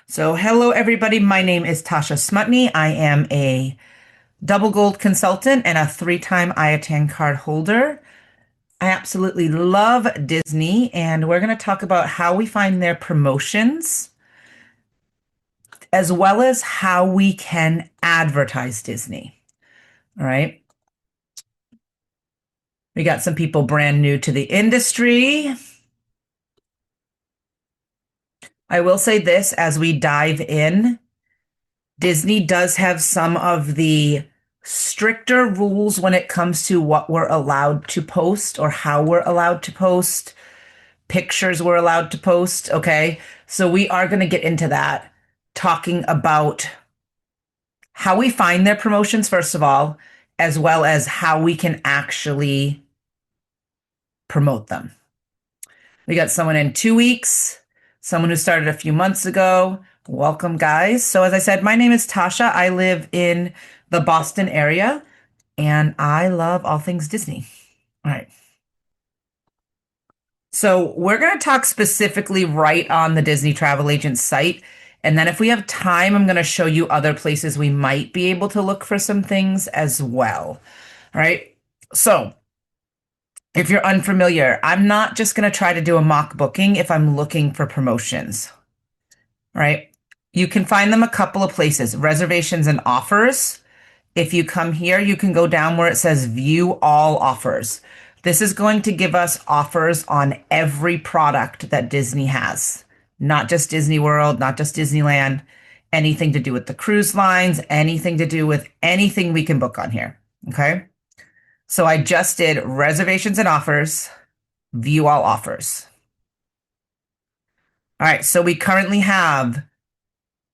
So, hello everybody. My name is Tasha Smutney. I am a double gold consultant and a three-time IATAN card holder. I absolutely love Disney, and we're going to talk about how we find their promotions, as well as how we can advertise Disney. All right. We got some people brand new to the industry. I will say this as we dive in. Disney does have some of the stricter rules when it comes to what we're allowed to post or how we're allowed to post, pictures we're allowed to post. Okay. So we are going to get into that, talking about how we find their promotions, first of all, as well as how we can actually promote them. We got someone in 2 weeks, someone who started a few months ago. Welcome, guys. So, as I said, my name is Tasha. I live in the Boston area and I love all things Disney. All right. So, we're going to talk specifically right on the Disney Travel Agent site. And then, if we have time, I'm going to show you other places we might be able to look for some things as well. All right. So, if you're unfamiliar, I'm not just going to try to do a mock booking if I'm looking for promotions. Right? You can find them a couple of places, reservations and offers. If you come here, you can go down where it says view all offers. This is going to give us offers on every product that Disney has, not just Disney World, not just Disneyland, anything to do with the cruise lines, anything to do with anything we can book on here. Okay. So I just did reservations and offers, view all offers. All right. So we currently have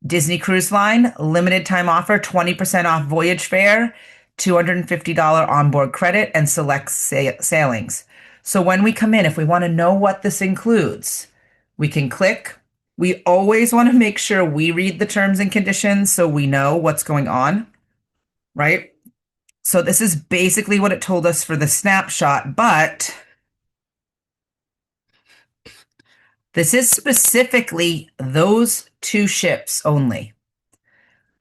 Disney Cruise Line, limited time offer, 20% off voyage fare, $250 onboard credit, and select sailings. So when we come in, if we want to know what this includes, we can click. We always want to make sure we read the terms and conditions so we know what's going on, right? So this is basically what it told us for the snapshot, but this is specifically those two ships only.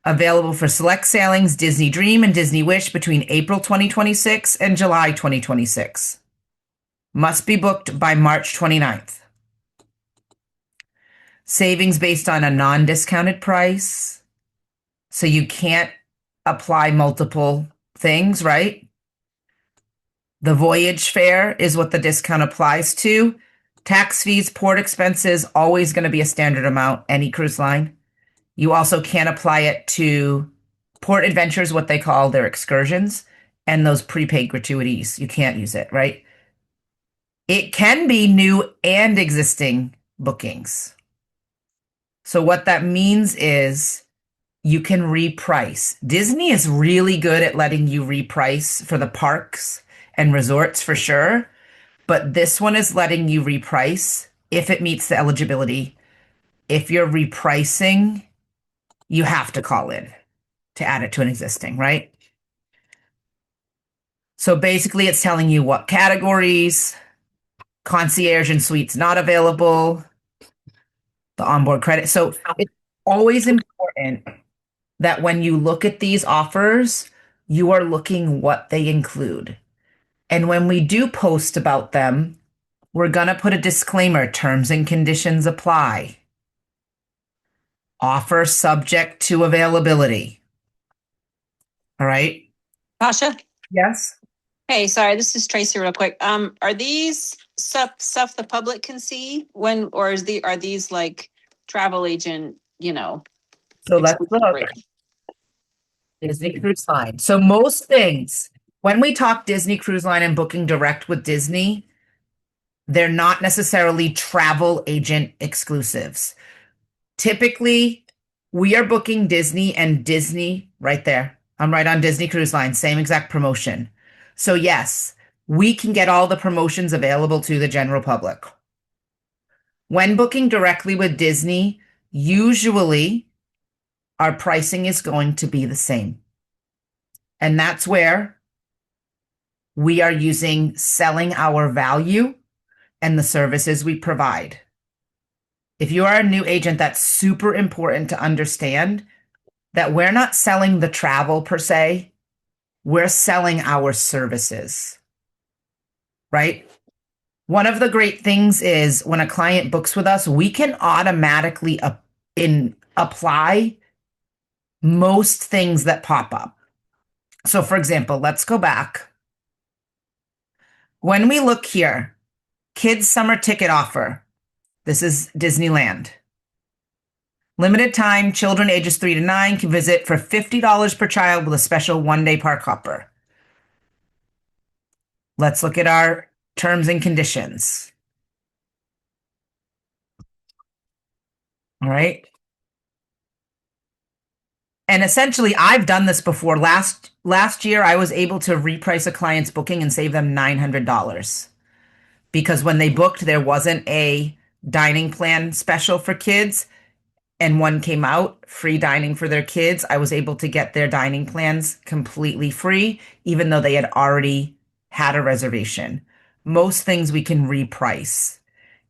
Available for select sailings Disney Dream and Disney Wish between April 2026 and July 2026. Must be booked by March 29th. Savings based on a non-discounted price. So you can't apply multiple things, right? The voyage fare is what the discount applies to. Tax fees, port expenses, always going to be a standard amount, any cruise line. You also can't apply it to port adventures, what they call their excursions, and those prepaid gratuities. You can't use it, right? It can be new and existing bookings. So what that means is you can reprice. Disney is really good at letting you reprice for the parks and resorts for sure, but this one is letting you reprice if it meets the eligibility. If you're repricing, you have to call in to add it to an existing, right? So basically, it's telling you what categories, concierge and suites not available, the onboard credit. So it's always important that when you look at these offers, you are looking what they include. And when we do post about them, we're going to put a disclaimer, terms and conditions apply. Offer subject to availability. All right. Tasha? Yes. Hey, sorry, this is Tracy real quick. Are these stuff the public can see when, or are these like travel agent, So let's exclusive look. rates? Disney Cruise Line. So most things, when we talk Disney Cruise Line and booking direct with Disney, they're not necessarily travel agent exclusives. Typically, we are booking Disney and Disney right there. I'm right on Disney Cruise Line, same exact promotion. So yes, we can get all the promotions available to the general public. When booking directly with Disney, usually our pricing is going to be the same. And that's where we are using selling our value and the services we provide. If you are a new agent, that's super important to understand that we're not selling the travel per se, we're selling our services, right? One of the great things is when a client books with us, we can automatically apply most things that pop up. So, for example, let's go back. When we look here, kids summer ticket offer. This is Disneyland. Limited time, children ages 3 to 9 can visit for $50 per child with a special 1 day park hopper. Let's look at our terms and conditions. All right. And essentially, I've done this before. Last year, I was able to reprice a client's booking and save them $900 because when they booked, there wasn't a dining plan special for kids, and one came out, free dining for their kids. I was able to get their dining plans completely free, even though they had already had a reservation. Most things we can reprice.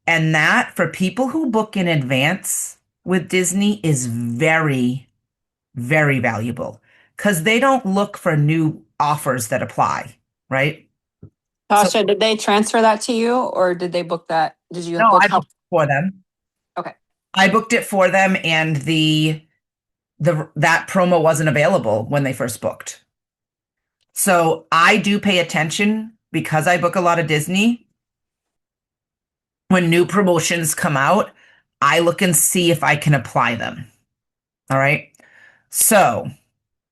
And that, for people who book in advance with Disney, is very, very valuable because they don't look for new offers that apply, right? Tasha, did they transfer that to you or did they book that? Did you No, book I booked it for them. Okay. I booked it for them, and that promo wasn't available when they first booked. So I do pay attention because I book a lot of Disney. When new promotions come out, I look and see if I can apply them. All right. So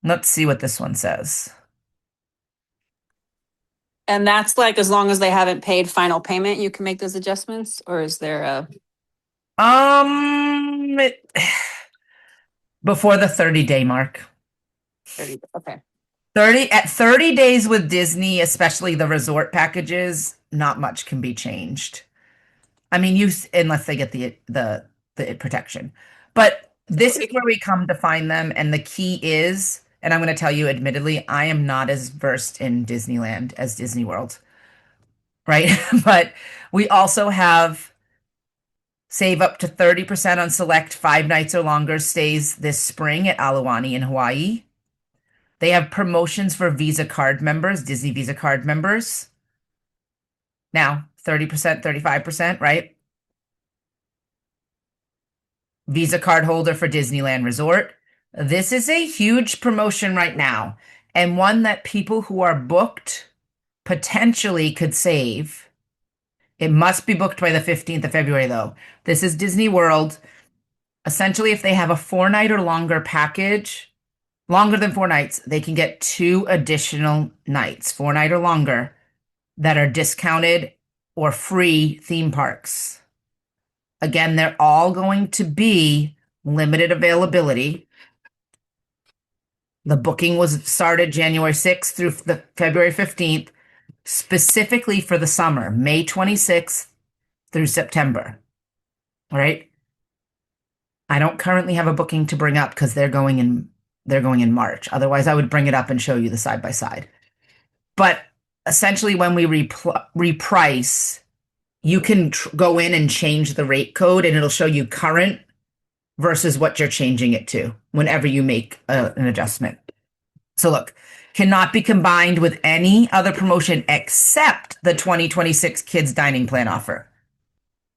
let's see what this one says. And that's like as long as they haven't paid final payment, you can make those adjustments, or is there a Before the 30-day mark. 30? Okay. 30 days with Disney, especially the resort packages, not much can be changed. I mean, unless they get the protection. But this is where we come to find them, and the key is, and I'm going to tell you, admittedly, I am not as versed in Disneyland as Disney World, right? But we also have save up to 30% on select 5 nights or longer stays this spring at Aulani in Hawaii. They have promotions for Visa card members, Disney Visa card members. Now, 30%, 35%, right? Visa card holder for Disneyland Resort. This is a huge promotion right now, and one that people who are booked potentially could save. It must be booked by the 15th of February, though. This is Disney World. Essentially, if they have a 4 night or longer package, longer than 4 nights, they can get 2 additional nights, 4 night or longer, that are discounted or free theme parks. Again, they're all going to be limited availability. The booking was started January 6th through the February 15th, specifically for the summer, May 26th through September. All right. I don't currently have a booking to bring up because they're going in March. Otherwise, I would bring it up and show you the side by side. But essentially, when we reprice, you can go in and change the rate code, and it'll show you current versus what you're changing it to whenever you make an adjustment. So look, cannot be combined with any other promotion except the 2026 kids dining plan offer.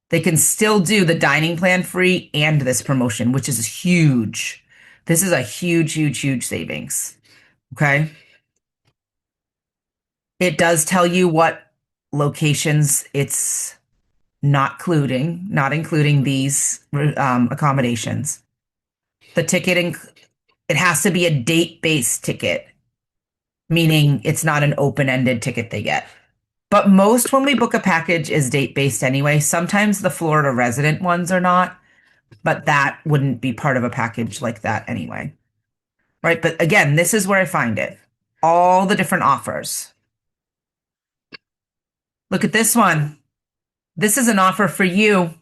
They can still do the dining plan free and this promotion, which is huge. This is a huge, huge, huge savings. Okay. It does tell you what locations it's not including these accommodations. The ticket, it has to be a date-based ticket, meaning it's not an open-ended ticket they get. But most when we book a package is date-based anyway. Sometimes the Florida resident ones are not, but that wouldn't be part of a package like that anyway. Right? But again, this is where I find it. All the different offers. Look at this one. This is an offer for you.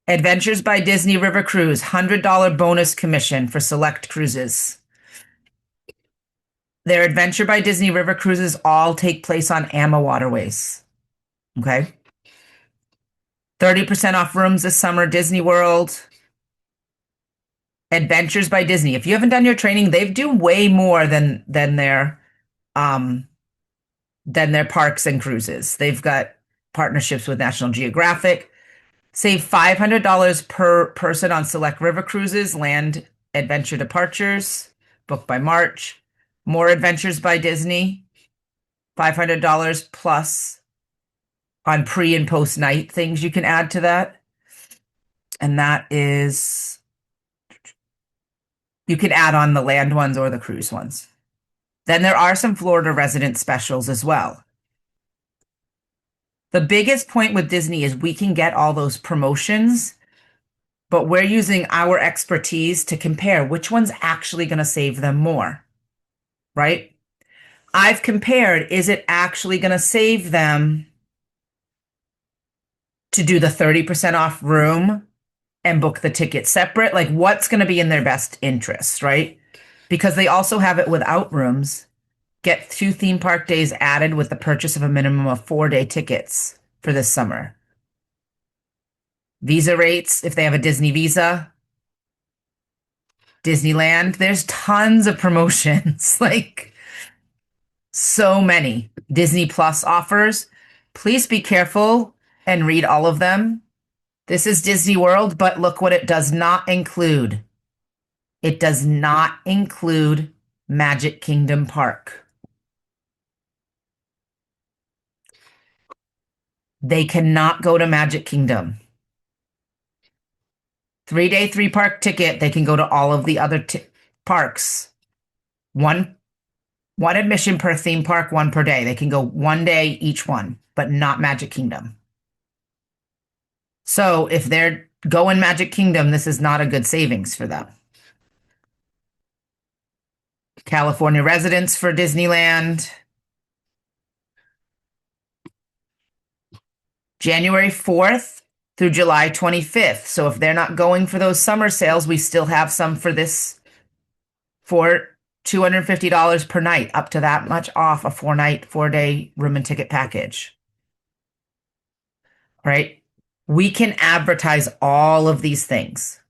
Adventures by Disney River Cruise, $100 bonus commission for select cruises. Their Adventure by Disney River Cruises all take place on AMA waterways. Okay. 30% off rooms this summer, Disney World. Adventures by Disney. If you haven't done your training, they do way more um than their parks and cruises. They've got partnerships with National Geographic. Save $500 per person on select river cruises, land adventure departures, booked by March. More adventures by Disney, $500 plus on pre and post night things you can add to that. And that is, you can add on the land ones or the cruise ones. Then there are some Florida resident specials as well. The biggest point with Disney is we can get all those promotions, but we're using our expertise to compare which one's actually going to save them more, right? I've compared, is it actually going to save them to do the 30% off room and book the ticket separate? Like, what's going to be in their best interest, right? Because they also have it without rooms. Get 2 theme park days added with the purchase of a minimum of 4-day tickets for this summer. Visa rates, if they have a Disney Visa. Disneyland, there's tons of promotions, like so many. Disney Plus offers. Please be careful and read all of them. This is Disney World, but look what it does not include. It does not include Magic Kingdom Park. They cannot go to Magic Kingdom. 3-day, 3-park ticket, they can go to all of the other parks. One admission per theme park, 1 per day. They can go 1 day each one, but not Magic Kingdom. So if they're going Magic Kingdom, this is not a good savings for them. California residents for Disneyland. January 4th through July 25th. So if they're not going for those summer sales, we still have some for this for $250 per night, up to that much off a 4-night, 4-day room and ticket package. All right. We can advertise all of these things.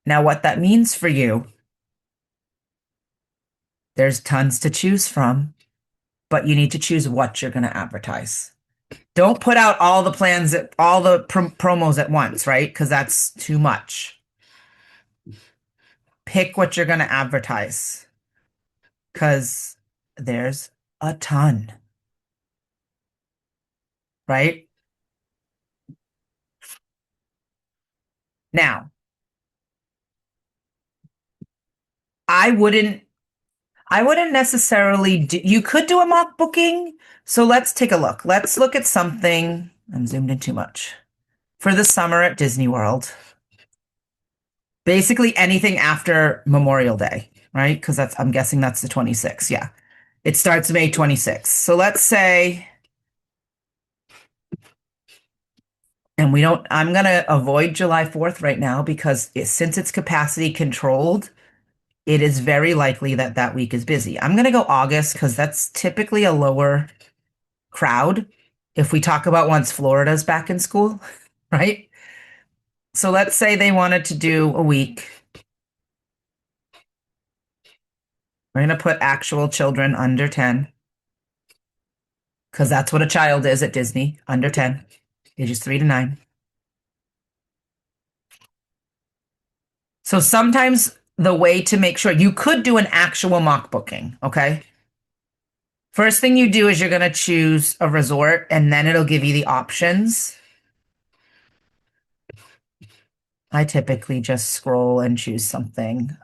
Now, what that means for you, there's tons to choose from, but you need to choose what you're going to advertise. Don't put out all the plans, all the promos at once, right? Because that's too much. Pick what you're going to advertise, because there's a ton, right? Now, I wouldn't necessarily do, you could do a mock booking. So let's take a look. Let's look at something. I'm zoomed in too much. For the summer at Disney World. Basically anything after Memorial Day, right? Because I'm guessing that's the 26th. Yeah. It starts May 26th. So let's say, and I'm going to avoid July 4th right now because since it's capacity controlled, it is very likely that that week is busy. I'm going to go August because that's typically a lower crowd if we talk about once Florida's back in school, right? So let's say they wanted to do a week. We're going to put actual children under 10 because that's what a child is at Disney, under 10, ages 3 to 9. So sometimes the way to make sure you could do an actual mock booking, okay? First thing you do is you're going to choose a resort and then it'll give you the options. I typically just scroll and choose something.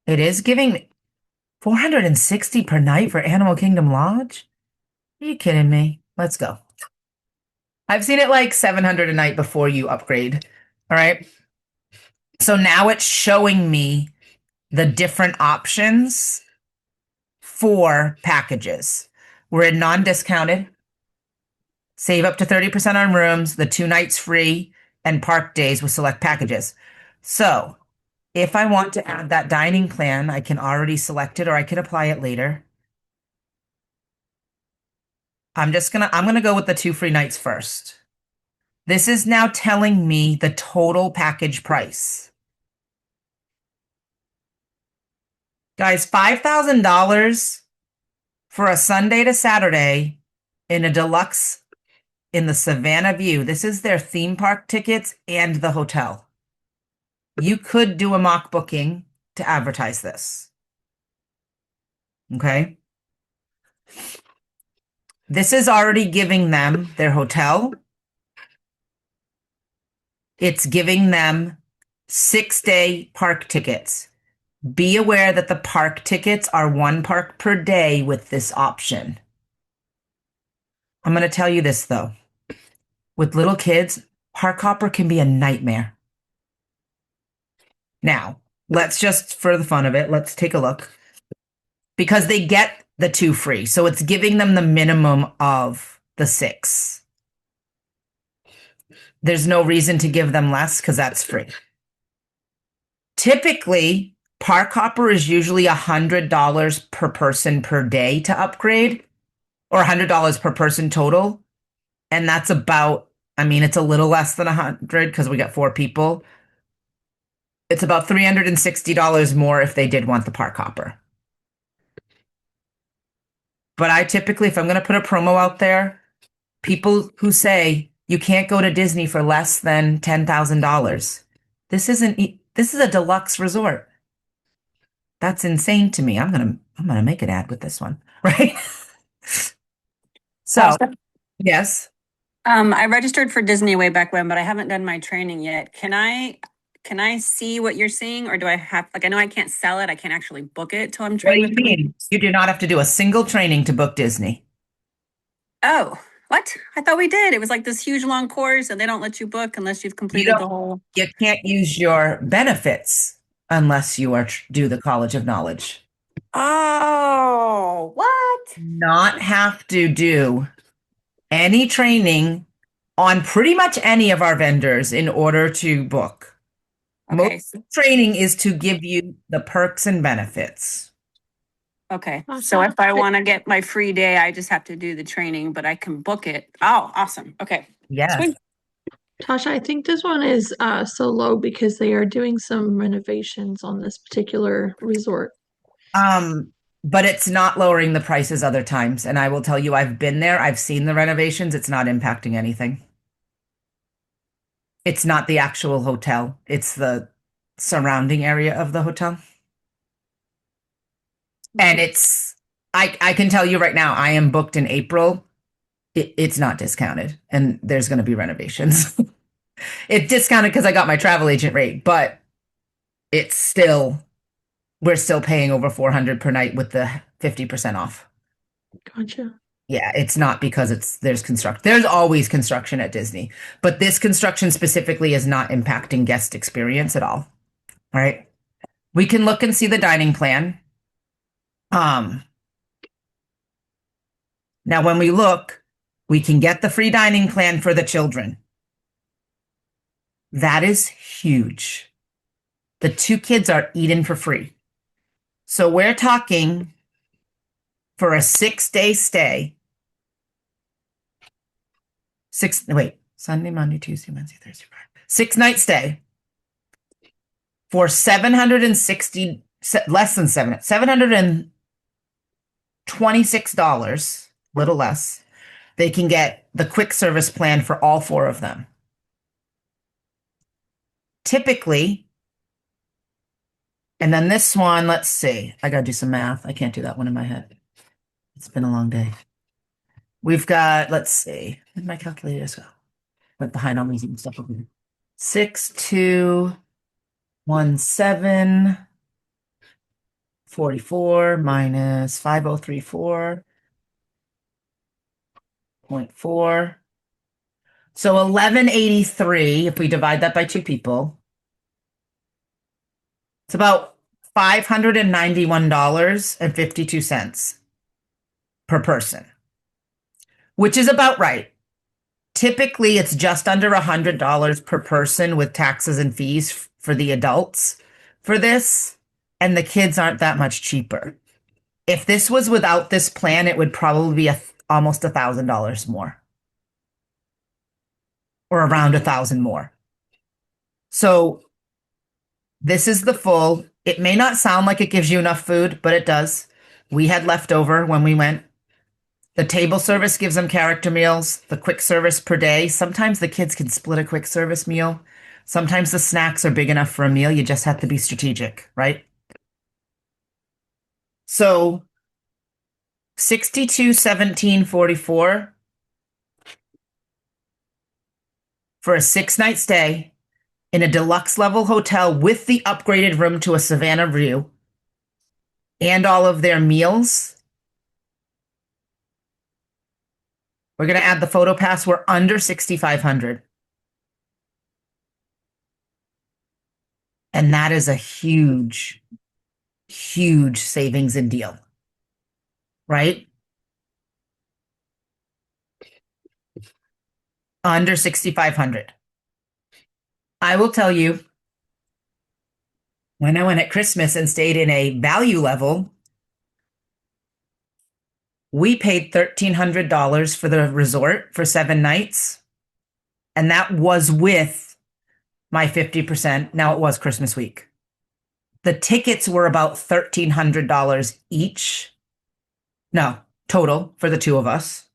It is giving $460 per night for Animal Kingdom Lodge. Are you kidding me? Let's go. I've seen it like $700 a night before you upgrade. All right. So now it's showing me the different options for packages. We're in non-discounted. Save up to 30% on rooms, the 2 nights free, and park days with select packages. So if I want to add that dining plan, I can already select it or I can apply it later. I'm gonna go with the 2 free nights first. This is now telling me the total package price. Guys, $5,000 for a Sunday to Saturday in a deluxe in the Savannah View. This is their theme park tickets and the hotel. You could do a mock booking to advertise this. Okay. This is already giving them their hotel. It's giving them 6-day park tickets. Be aware that the park tickets are 1 park per day with this option. I'm going to tell you this though. With little kids, park hopper can be a nightmare. Now, let's just, for the fun of it, let's take a look. Because they get the 2 free, so it's giving them the minimum of the 6. There's no reason to give them less because that's free. Typically, park hopper is usually $100 per person per day to upgrade, or $100 per person total. And that's about, I mean, it's a little less than 100 because we got 4 people. It's about $360 more if they did want the park hopper. But I typically, if I'm going to put a promo out there, people who say you can't go to Disney for less than $10,000. This is a deluxe resort. That's insane to me. I'm going to make an ad with this one, right? So, yes. I registered for Disney way back when, but I haven't done my training yet. Can I see what you're seeing, or do I have, like, I know I can't sell it. I can't actually book it till I'm What do trained you with mean? You do not have to do a single training to book Disney. Oh, what? I thought we did. It was like this huge long course and they don't let you book unless you've completed the whole. You can't use your benefits unless you do the College of Knowledge. Oh, what? Not have to do any training on pretty much any of our vendors in order to book. Okay. Most training is to give you the perks and benefits. Okay. So if I want to get my free day, I just have to do the training, but I can book it. Oh, awesome. Okay. Yes. Sweet. Tasha, I think this one is so low because they are doing some renovations on this particular resort. But it's not lowering the prices other times. And I will tell you, I've been there. I've seen the renovations. It's not impacting anything. It's not the actual hotel. It's the surrounding area of the hotel. And I can tell you right now, I am booked in April. It's not discounted, and there's going to be renovations. It's discounted because I got my travel agent rate, but we're still paying over $400 per night with the 50% off. Gotcha. Yeah, it's not because there's construction. There's always construction at Disney, but this construction specifically is not impacting guest experience at all. All right. We can look and see the dining plan. Now when we look, we can get the free dining plan for the children. That is huge. The 2 kids are eating for free. So we're talking for a 6-day stay. Sunday, Monday, Tuesday, Wednesday, Thursday, Friday. 6-night stay for $726, little less. They can get the quick service plan for all 4 of them. Typically, and then this one, let's see. I got to do some math. I can't do that one in my head. It's been a long day. We've got, let's see. Where did my calculators go? Went behind on these stuff over here. 6217 44 minus 5034.4. So 1183, if we divide that by 2 people, it's about $591.52 per person, which is about right. Typically, it's just under $100 per person with taxes and fees for the adults for this, and the kids aren't that much cheaper. If this was without this plan, it would probably be almost $1,000 more, or around 1,000 more. So this is the full. It may not sound like it gives you enough food, but it does. We had leftover when we went. The table service gives them character meals, the quick service per day. Sometimes the kids can split a quick service meal. Sometimes the snacks are big enough for a meal. You just have to be strategic, right? So 6217.44 for a 6-night stay in a deluxe level hotel with the upgraded room to a Savannah view and all of their meals. We're going to add the photo pass. We're under 6,500. And that is a huge, huge savings and deal, right? Under 6,500. I will tell you, when I went at Christmas and stayed in a value level, we paid $1,300 for the resort for 7 nights. And that was with my 50%. Now it was Christmas week. The tickets were about $1,300 each. No, total for the two of us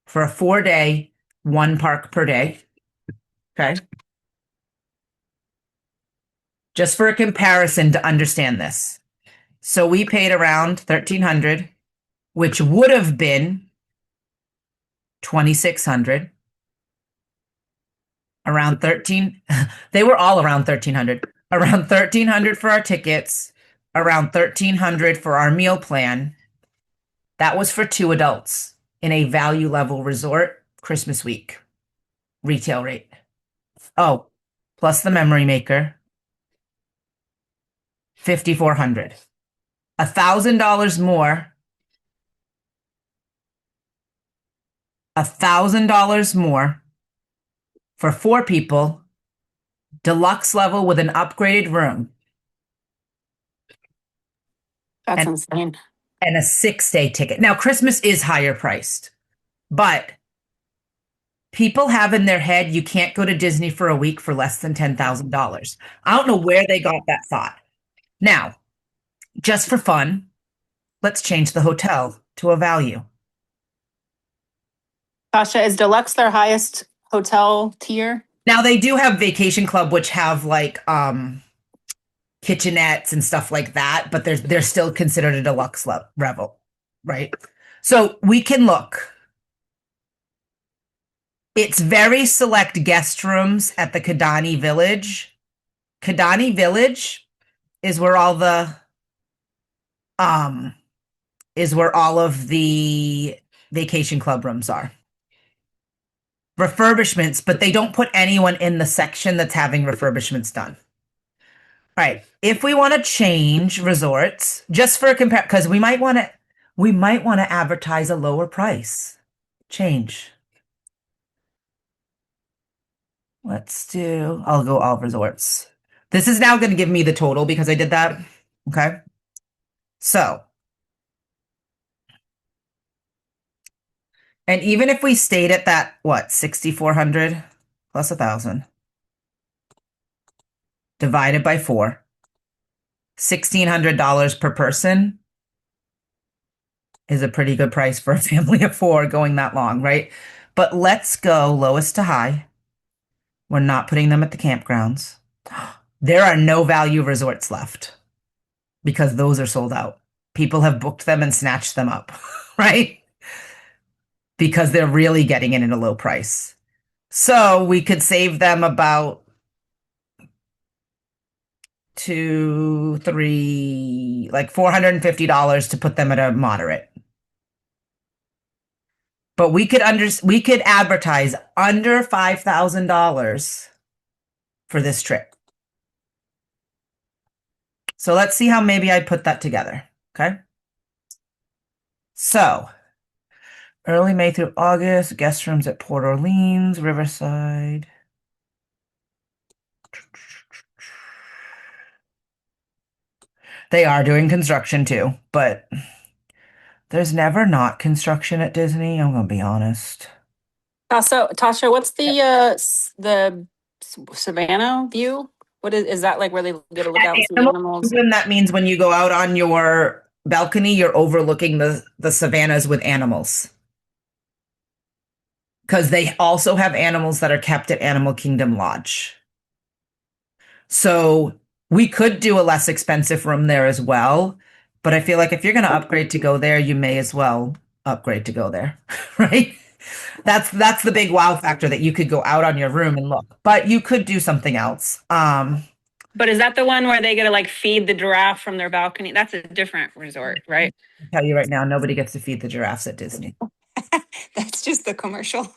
for a 4-day, 1 park per day. Okay. Just for a comparison to understand this. So we paid around $1,300, which would have been $2,600. Around 13. They were all around 1,300. Around 1,300 for our tickets, around 1,300 for our meal plan. That was for 2 adults in a value level resort Christmas week. Retail rate. Oh, plus the memory maker. 5,400. $1,000 more. $1,000 more for 4 people, deluxe level with an upgraded room. That's And- insane. And a 6-day ticket. Now, Christmas is higher priced, but people have in their head you can't go to Disney for a week for less than $10,000. I don't know where they got that thought. Now, just for fun, let's change the hotel to a value. Tasha, is deluxe their highest hotel tier? Now, they do have Vacation Club, which have like kitchenettes and stuff like that, but they're still considered a deluxe level, right? So we can look. It's very select guest rooms at the Kidani Village. Kidani Village is where all of the Vacation Club rooms are. Refurbishments, but they don't put anyone in the section that's having refurbishments done. All right. If we want to change resorts, just for a compare, because we might want to advertise a lower price. Change. I'll go all resorts. This is now going to give me the total because I did that. Okay. So, and even if we stayed at that, 6,400 plus 1,000 divided by 4, $1,600 per person is a pretty good price for a family of 4 going that long, right? But let's go lowest to high. We're not putting them at the campgrounds. There are no value resorts left because those are sold out. People have booked them and snatched them up, right? Because they're really getting it at a low price. So we could save them about $450 to put them at a moderate. But we could advertise under $5,000 for this trip. So let's see how maybe I put that together. Okay. So early May through August, guest rooms at Port Orleans, Riverside. They are doing construction too, but There's never not construction at Disney, I'm gonna be honest. So Tasha, what's the Savannah view? What is that like where they get to look At out and see Animal animals? Kingdom, that means when you go out on your balcony, you're overlooking the savannas with animals. Because they also have animals that are kept at Animal Kingdom Lodge. So we could do a less expensive room there as well. But I feel like if you're going to upgrade to go there, you may as well upgrade to go there, right? That's the big wow factor that you could go out on your room and look. But you could do something else. But is that the one where they get to like feed the giraffe from their balcony? That's a different resort, right? I'll tell you right now, nobody gets to feed the giraffes at Disney. That's just the commercial.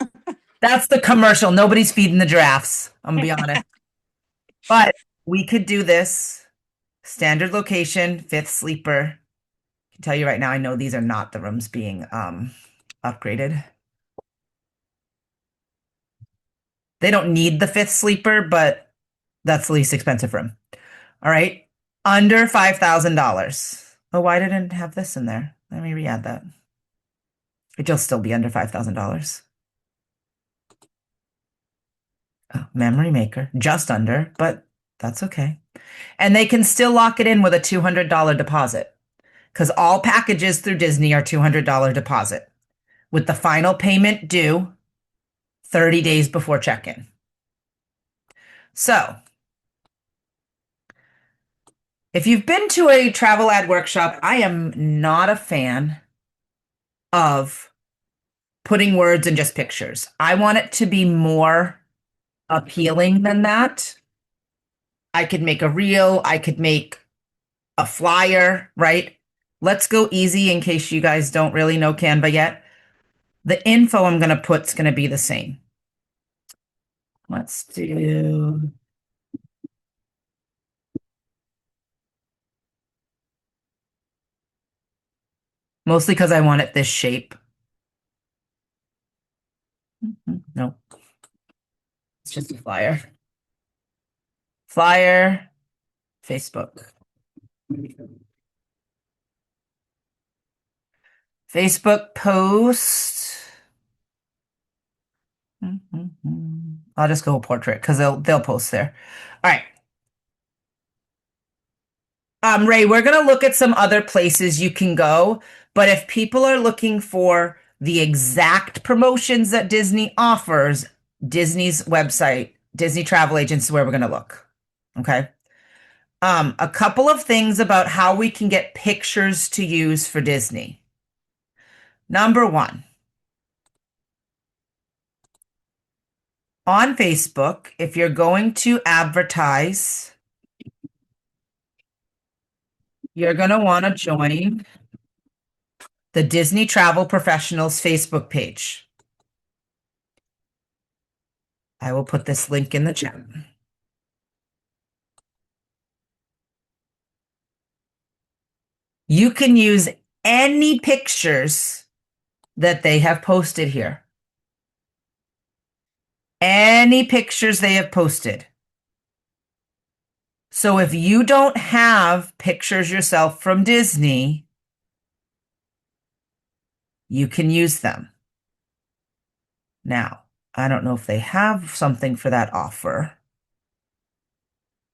That's the commercial. Nobody's feeding the giraffes. I'm gonna be honest. But we could do this. Standard location, fifth sleeper. I can tell you right now, I know these are not the rooms being upgraded. They don't need the fifth sleeper, but that's the least expensive room. All right. Under $5,000. Oh, why didn't it have this in there? Let me re-add that. It'll still be under $5,000. Oh, memory maker, just under, but that's okay. And they can still lock it in with a $200 deposit because all packages through Disney are $200 deposit with the final payment due 30 days before check-in. So if you've been to a travel ad workshop, I am not a fan of putting words in just pictures. I want it to be more appealing than that. I could make a reel, I could make a flyer, right? Let's go easy in case you guys don't really know Canva yet. The info I'm going to put is going to be the same. Let's do. Mostly because I want it this shape. No, it's just a flyer. Flyer, Facebook. Facebook post. I'll just go portrait because they'll post there. All right. Ray, we're gonna look at some other places you can go, but if people are looking for the exact promotions that Disney offers, Disney's website, Disney Travel Agents is where we're gonna look. Okay. A couple of things about how we can get pictures to use for Disney. Number one, on Facebook, if you're going to advertise, you're going to want to join the Disney Travel Professionals Facebook page. I will put this link in the chat. You can use any pictures that they have posted here. Any pictures they have posted. So if you don't have pictures yourself from Disney, you can use them. Now, I don't know if they have something for that offer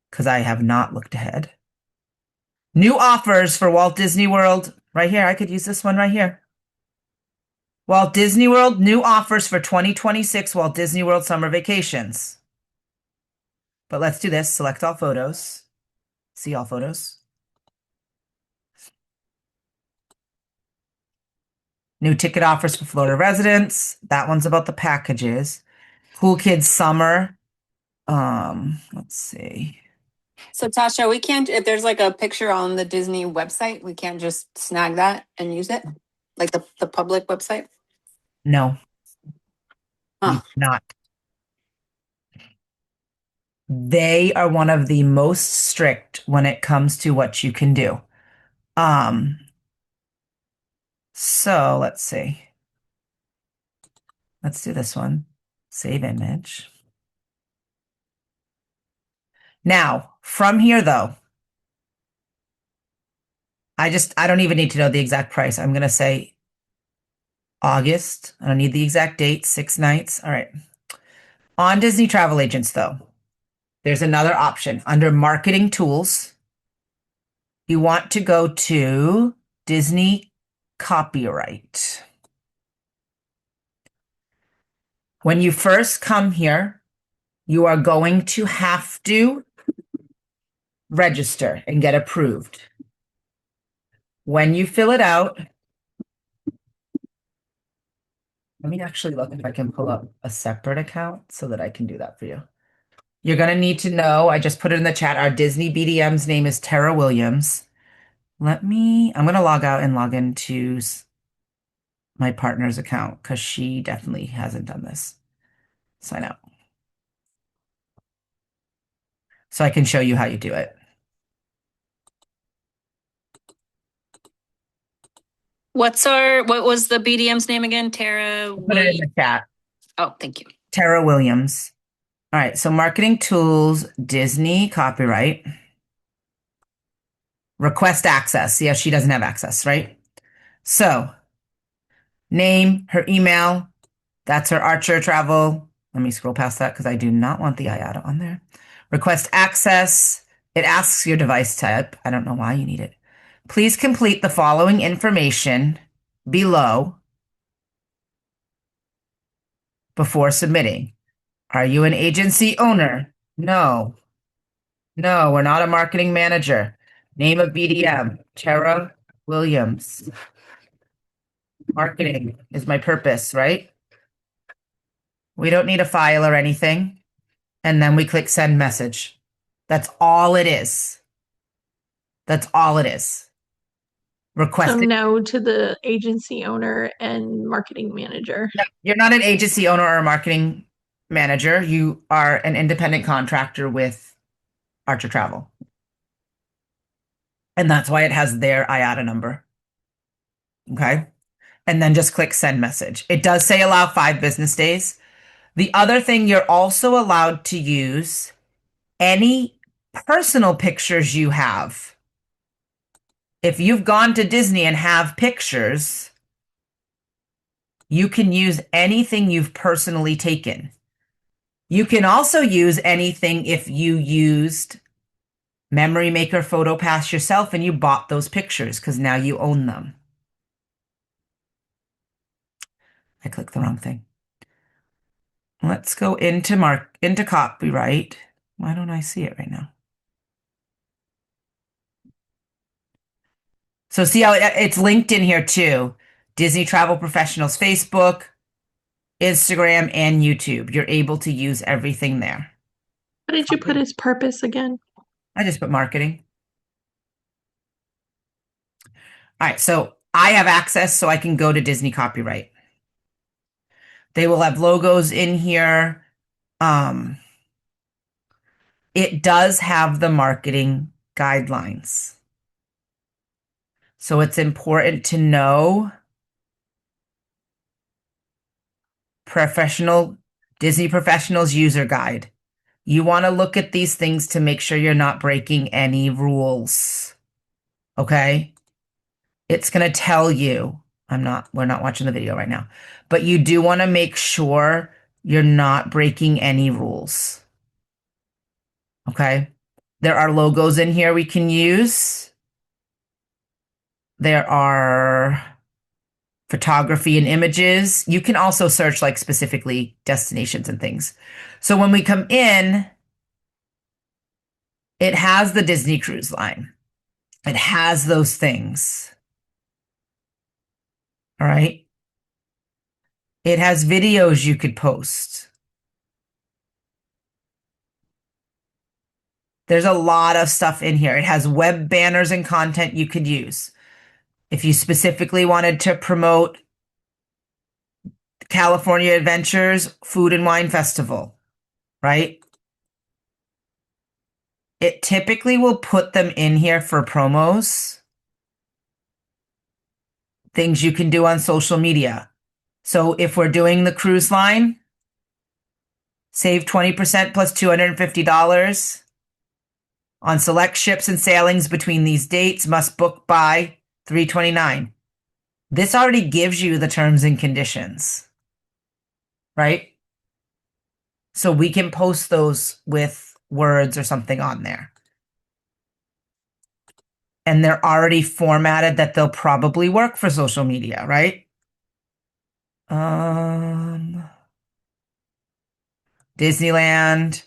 because I have not looked ahead. New offers for Walt Disney World. Right here. I could use this one right here. Walt Disney World, new offers for 2026 Walt Disney World summer vacations. But let's do this. Select all photos. See all photos. New ticket offers for Florida residents. That one's about the packages. Cool Kids Summer. Let's see. So Tasha, we can't, if there's like a picture on the Disney website, we can't just snag that and use it? Like the public website? No. Huh. Not. They are one of the most strict when it comes to what you can do. So let's see. Let's do this one. Save image. Now, from here though, I don't even need to know the exact price. I'm going to say August. I don't need the exact date, 6 nights. All right. On Disney Travel Agents, though, there's another option under marketing tools. You want to go to Disney Copyright. When you first come here, you are going to have to register and get approved. When you fill it out, let me actually look if I can pull up a separate account so that I can do that for you. You're going to need to know, I just put it in the chat, our Disney BDM's name is Tara Williams. I'm going to log out and log into my partner's account because she definitely hasn't done this. Sign out. So I can show you how you do it. What was the BDM's name again? Tara. Put it in the chat. Oh, thank you. Tara Williams. All right, so marketing tools, Disney copyright. Request access. Yeah, she doesn't have access, right? So name, her email, that's her Archer Travel. Let me scroll past that because I do not want the IATA on there. Request access. It asks your device type. I don't know why you need it. Please complete the following information below before submitting. Are you an agency owner? No. No, we're not a marketing manager. Name of BDM, Tara Williams. Marketing is my purpose, right? We don't need a file or anything. And then we click send message. That's all it is. That's all it is. So Requesting. no to the agency owner and marketing manager. No, you're not an agency owner or a marketing manager. You are an independent contractor with Archer Travel. And that's why it has their IATA number. Okay. And then just click send message. It does say allow 5 business days. The other thing, you're also allowed to use any personal pictures you have. If you've gone to Disney and have pictures, you can use anything you've personally taken. You can also use anything if you used Memory Maker PhotoPass yourself and you bought those pictures because now you own them. I clicked the wrong thing. Let's go into copyright. Why don't I see it right now? So see how it's linked in here too. Disney Travel Professionals Facebook, Instagram, and YouTube. You're able to use everything there. What did you put as purpose again? I just put marketing. All right, so I have access so I can go to Disney Copyright. They will have logos in here. It does have the marketing guidelines. So it's important to know Disney Professionals User Guide. You want to look at these things to make sure you're not breaking any rules. Okay? It's going to tell you, we're not watching the video right now, but you do want to make sure you're not breaking any rules. Okay? There are logos in here we can use. There are photography and images. You can also search like specifically destinations and things. So when we come in, it has the Disney Cruise Line. It has those things. All right. It has videos you could post. There's a lot of stuff in here. It has web banners and content you could use. If you specifically wanted to promote California Adventures Food and Wine Festival, right? It typically will put them in here for promos. Things you can do on social media. So if we're doing the cruise line, save 20% plus $250 On select ships and sailings between these dates must book by 329. This already gives you the terms and conditions, right? So we can post those with words or something on there. And they're already formatted that they'll probably work for social media, right? Disneyland.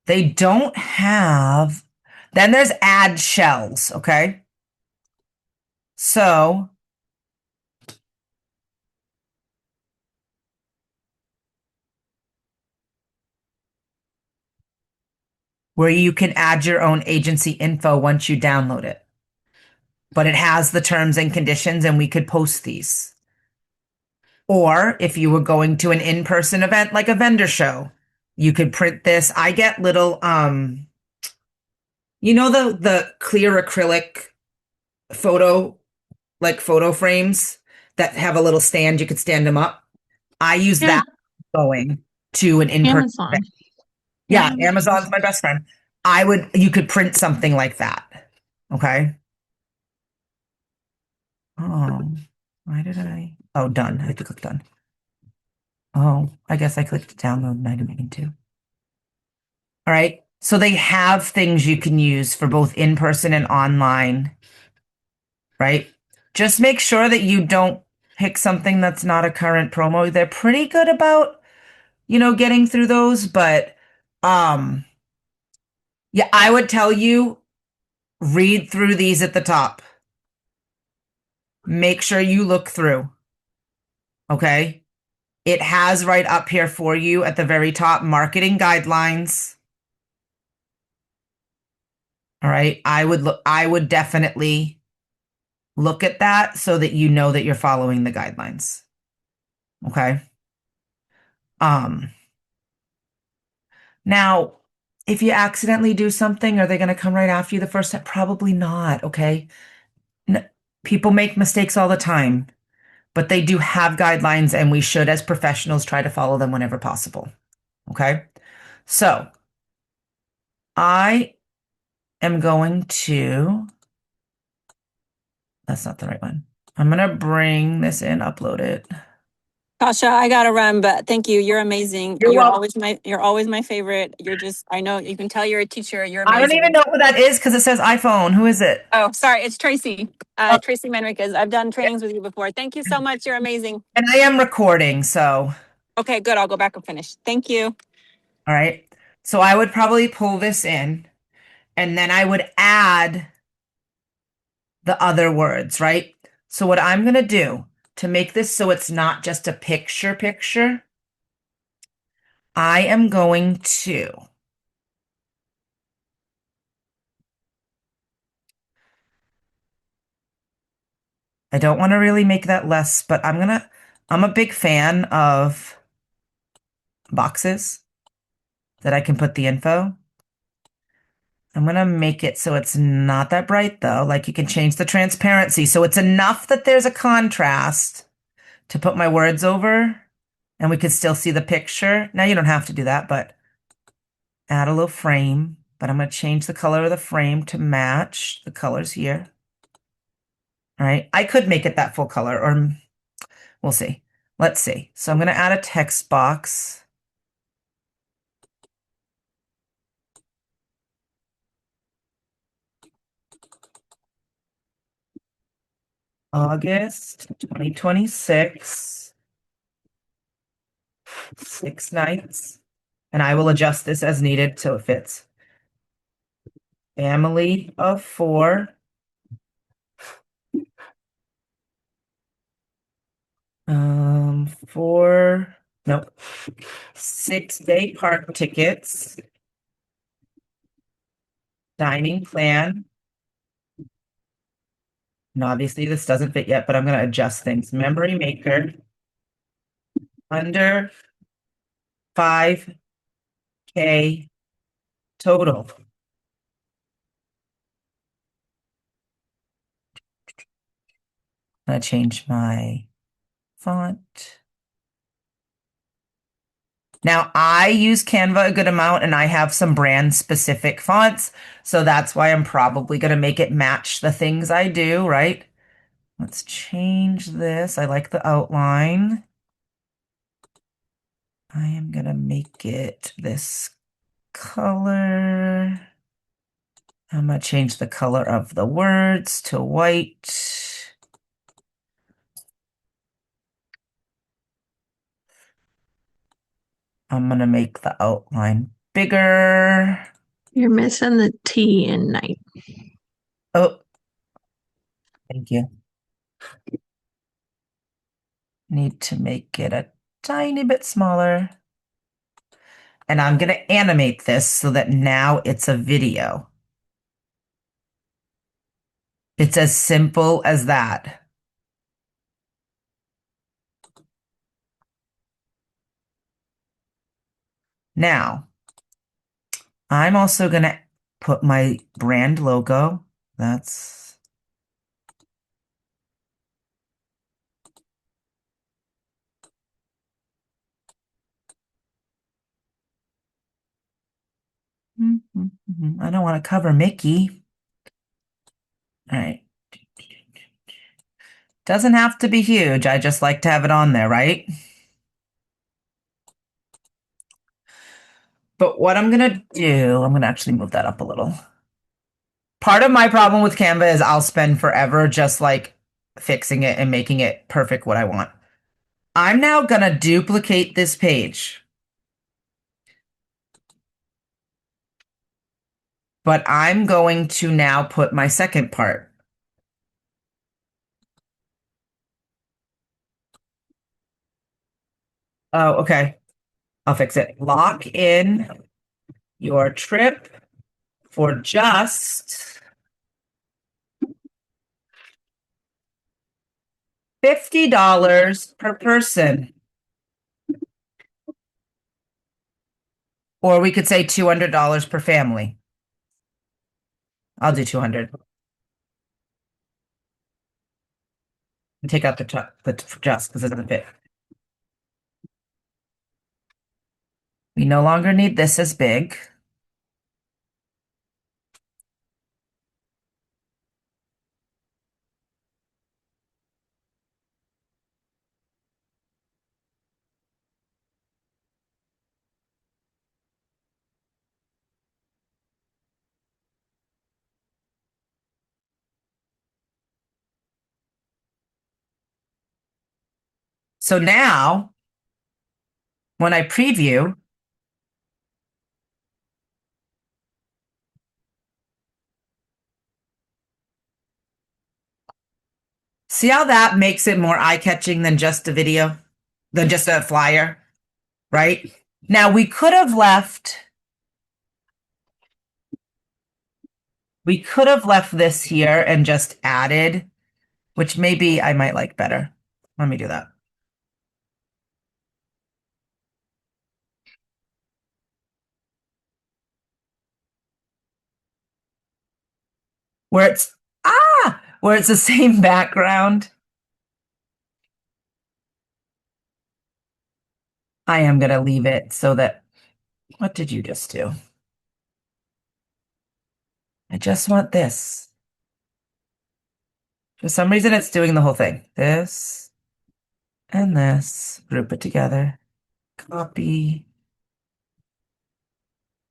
They don't have. Then there's ad shells, okay? So where you can add your own agency info once you download it. But it has the terms and conditions, and we could post these. Or if you were going to an in-person event like a vendor show, you could print this. I get little you know the clear acrylic photo photo frames that have a little stand, you could stand them up. I use Yeah. that going to an in-person Amazon. event. Yeah, Yeah. Amazon's my best friend. You could print something like that. Okay. Oh, why did I? Oh, done. I have to click done. Oh, I guess I clicked download and I didn't mean to. All right. So they have things you can use for both in person and online, right? Just make sure that you don't pick something that's not a current promo. They're pretty good about, getting through those, but yeah, I would tell you read through these at the top. Make sure you look through. Okay? It has right up here for you at the very top marketing guidelines. All right? I would definitely look at that so that you know that you're following the guidelines. Okay? Now, if you accidentally do something, are they going to come right after you the first time? Probably not, okay? People make mistakes all the time, but they do have guidelines, and we should, as professionals, try to follow them whenever possible. Okay? So, I am going to, that's not the right one. I'm going to bring this in, upload it. Tasha, I gotta run, but thank you. You're amazing. You're welcome. You're always my favorite. I know you can tell you're a teacher. You're I amazing. don't even know who that is because it says iPhone. Who is it? Oh, sorry, it's Tracy. Oh. Tracy Manriquez. I've done trainings with you before. Thank you so much. You're amazing. And I am recording, so. Okay, good. I'll go back and finish. Thank you. All right. So I would probably pull this in and then I would add the other words, right? So what I'm going to do to make this so it's not just a picture, I am going to I don't want to really make that less, but I'm a big fan of boxes that I can put the info. I'm going to make it so it's not that bright though. Like you can change the transparency. So it's enough that there's a contrast to put my words over and we can still see the picture. Now you don't have to do that, but add a little frame. But I'm going to change the color of the frame to match the colors here. All right. I could make it that full color or we'll see. Let's see. So I'm going to add a text box. August 2026, 6 nights. And I will adjust this as needed so it fits. Family of 4. Nope. 6-day park tickets. Dining plan. And obviously this doesn't fit yet, but I'm going to adjust things. Memory maker. Under 5K total. I'm going to change my font. Now, I use Canva a good amount and I have some brand specific fonts. So that's why I'm probably going to make it match the things I do, right? Let's change this. I like the outline. I am going to make it this color. I'm going to change the color of the words to white. I'm going to make the outline bigger. You're missing the T in night. Oh, thank you. Need to make it a tiny bit smaller. And I'm going to animate this so that now it's a video. It's as simple as that. Now, I'm also going to put my brand logo. That's I don't want to cover Mickey. All right. Doesn't have to be huge. I just like to have it on there, right? But what I'm going to do, I'm going to actually move that up a little. Part of my problem with Canva is I'll spend forever just like fixing it and making it perfect what I want. I'm now going to duplicate this page. But I'm going to now put my second part. Oh, okay. I'll fix it. Lock in your trip for just $50 per person. Or we could say $200 per family. I'll do 200. And take out the just because it doesn't fit. We no longer need this as big. So now, when I preview, see how that makes it more eye-catching than just a video, than just a flyer, right? Now we could have left this here and just added, which maybe I might like better. Let me do that. Where it's the same background. I am going to leave it so that, what did you just do? I just want this. For some reason, it's doing the whole thing. This and this, group it together, copy,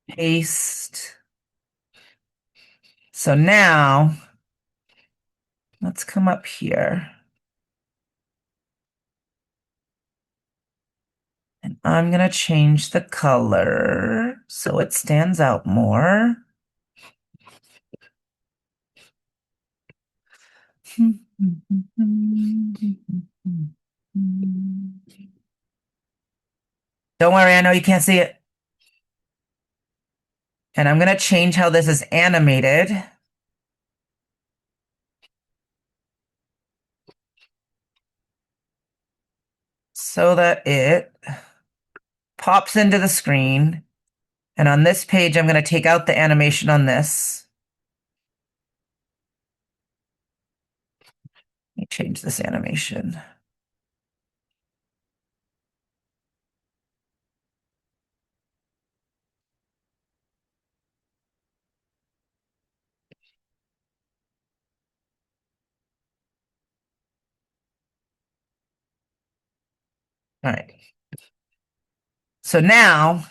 paste. So now, let's come up here. And I'm going to change the color so it stands out more. Don't worry, I know you can't see it. And I'm going to change how this is animated. So that it pops into the screen. And on this page, I'm going to take out the animation on this. Let me change this animation. All right. So now,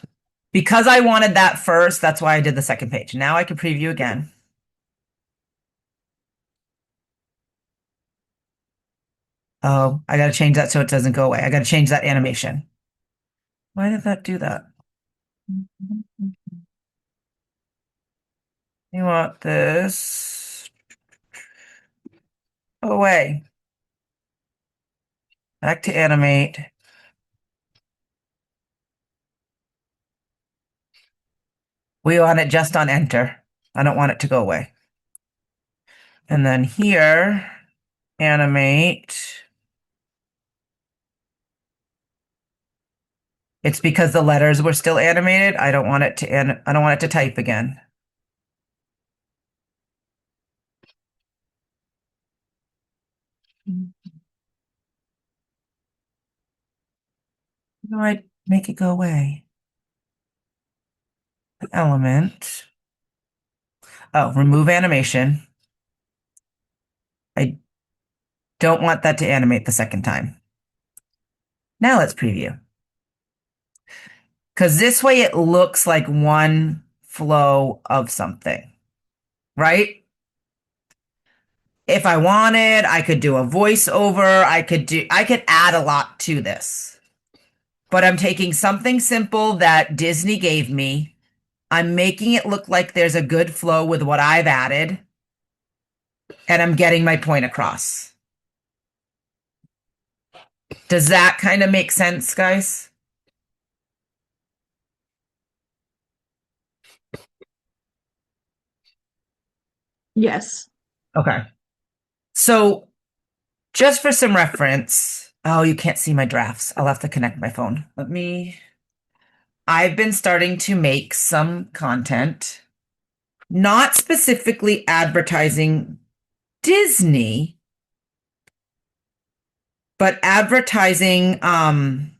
because I wanted that first, that's why I did the second page. Now I can preview again. Oh, I got to change that so it doesn't go away. I got to change that animation. Why did that do that? You want this away. Back to animate. We want it just on enter. I don't want it to go away. And then here, animate. It's because the letters were still animated. I don't want it to I don't want it to type again. How do I make it go away? Element. Oh, remove animation. I don't want that to animate the second time. Now let's preview. Because this way it looks like one flow of something, right? If I wanted, I could do a voiceover. I could add a lot to this. But I'm taking something simple that Disney gave me. I'm making it look like there's a good flow with what I've added. And I'm getting my point across. Does that kind of make sense, guys? Yes. Okay. So just for some reference, oh, you can't see my drafts. I'll have to connect my phone. I've been starting to make some content, not specifically advertising Disney, but advertising that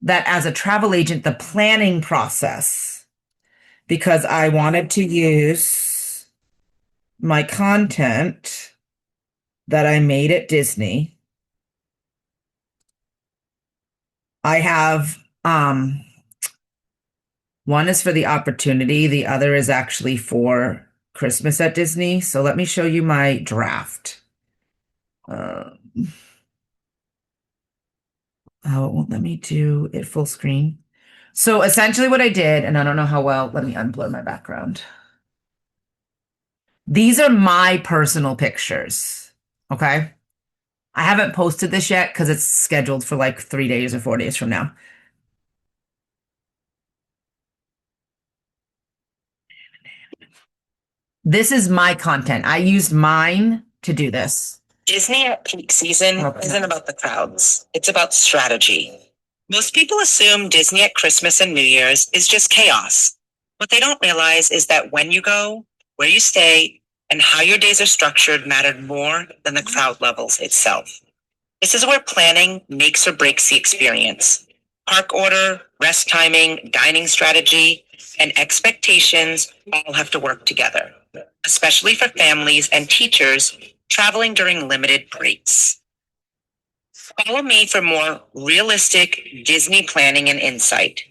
as a travel agent, the planning process, because I wanted to use my content that I made at Disney. I have one is for the opportunity, the other is actually for Christmas at Disney. So let me show you my draft. Oh, it won't let me do it full screen. So essentially what I did, and I don't know how well, let me unblur my background. These are my personal pictures, okay? I haven't posted this yet because it's scheduled for like 3 days or 4 days from now. This is my content. I used mine to do this. Disney at peak season Okay. isn't about the crowds. It's about strategy. Most people assume Disney at Christmas and New Year's is just chaos. What they don't realize is that when you go, where you stay, and how your days are structured mattered more than the crowd levels itself. This is where planning makes or breaks the experience. Park order, rest timing, dining strategy, and expectations all have to work together, especially for families and teachers traveling during limited breaks. Follow me for more realistic Disney planning and insight.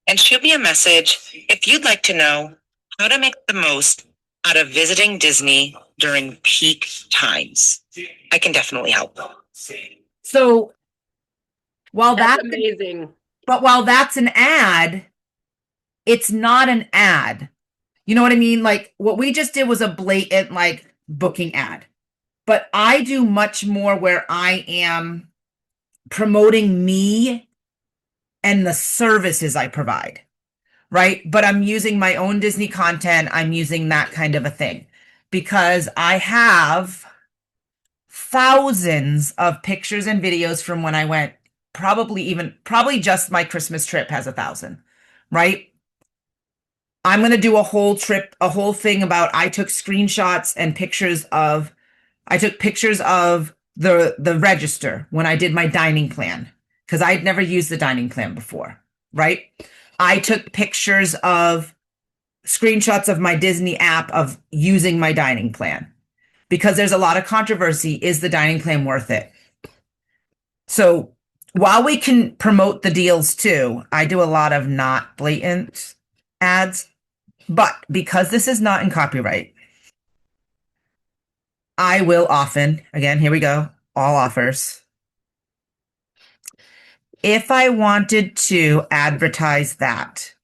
And shoot me a message if you'd like to know how to make the most out of visiting Disney during peak times. I can definitely help. So while That's that's amazing. but while that's an ad, it's not an ad. You know what I mean? Like what we just did was a blatant like booking ad. But I do much more where I am promoting me and the services I provide, right? But I'm using my own Disney content. I'm using that kind of a thing because I have thousands of pictures and videos from when I went, probably just my Christmas trip has 1,000, right? I'm going to do a whole trip, a whole thing about I took screenshots and pictures of the register when I did my dining plan because I'd never used the dining plan before, right? I took pictures of screenshots of my Disney app of using my dining plan because there's a lot of controversy. Is the dining plan worth it? So while we can promote the deals too, I do a lot of not blatant ads, but because this is not in copyright, I will often, again, here we go, all offers. If I wanted to advertise that,